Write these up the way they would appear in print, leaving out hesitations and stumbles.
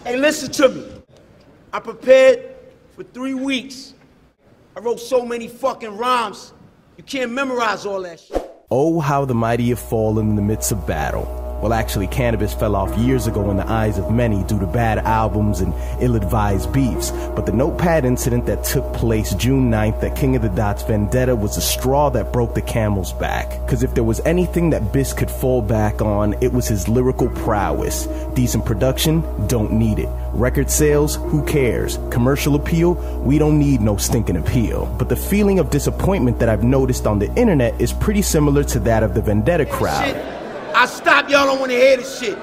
Hey, listen to me. I prepared for 3 weeks. I wrote so many fucking rhymes. You can't memorize all that shit. Oh, how the mighty have fallen in the midst of battle. Well, actually, Canibus fell off years ago in the eyes of many due to bad albums and ill-advised beefs. But the notepad incident that took place June 9th at King of the Dot's vendetta was the straw that broke the camel's back. Cause if there was anything that Bis could fall back on, it was his lyrical prowess. Decent production? Don't need it. Record sales? Who cares? Commercial appeal? We don't need no stinking appeal. But the feeling of disappointment that I've noticed on the internet is pretty similar to that of the vendetta crowd. Shit. I stop, y'all don't want to hear this shit.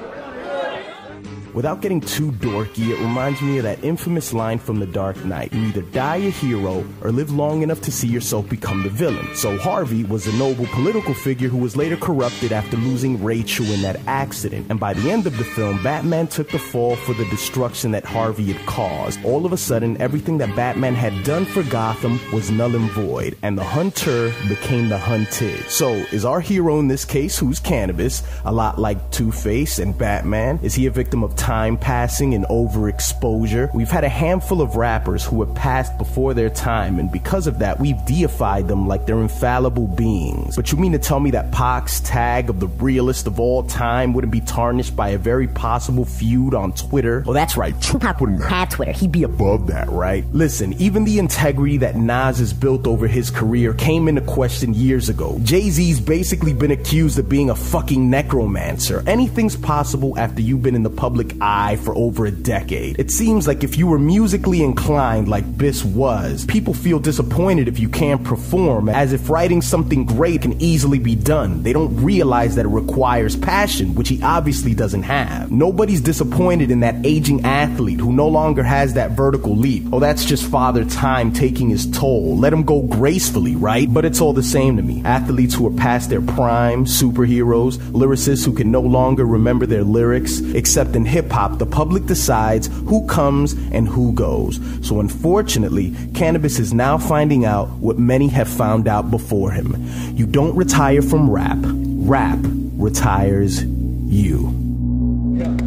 Without getting too dorky, it reminds me of that infamous line from The Dark Knight. You either die a hero or live long enough to see yourself become the villain. So Harvey was a noble political figure who was later corrupted after losing Rachel in that accident. And by the end of the film, Batman took the fall for the destruction that Harvey had caused. All of a sudden, everything that Batman had done for Gotham was null and void, and the hunter became the hunted. So, is our hero in this case, who's Canibus, a lot like Two-Face and Batman? Is he a victim of time passing and overexposure? We've had a handful of rappers who have passed before their time, and because of that, we've deified them like they're infallible beings. But you mean to tell me that Pac's tag of the realest of all time wouldn't be tarnished by a very possible feud on Twitter? Well, that's right, Tupac wouldn't have Twitter. He'd be above that, right? Listen, even the integrity that Nas has built over his career came into question years ago. Jay-Z's basically been accused of being a fucking necromancer. Anything's possible after you've been in the public eye for over a decade. It seems like if you were musically inclined like Bis was, people feel disappointed if you can't perform, as if writing something great can easily be done. They don't realize that it requires passion, which he obviously doesn't have. Nobody's disappointed in that aging athlete who no longer has that vertical leap. Oh, that's just Father Time taking his toll. Let him go gracefully, right? But it's all the same to me. Athletes who are past their prime, superheroes, lyricists who can no longer remember their lyrics, except in hip-hop, the public decides who comes and who goes. So unfortunately, Canibus is now finding out what many have found out before him. You don't retire from rap. Rap retires you.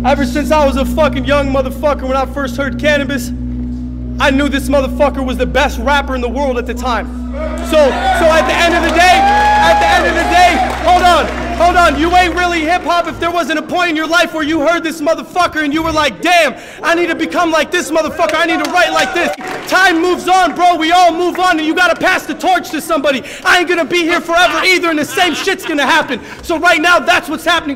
Ever since I was a fucking young motherfucker, when I first heard Canibus, I knew this motherfucker was the best rapper in the world at the time. So at the end of the day, hold on, you ain't really hip-hop if there wasn't a point in your life where you heard this motherfucker and you were like, damn, I need to become like this motherfucker, I need to write like this. Time moves on, bro, we all move on, and you gotta pass the torch to somebody. I ain't gonna be here forever either, and the same shit's gonna happen. So right now, that's what's happening.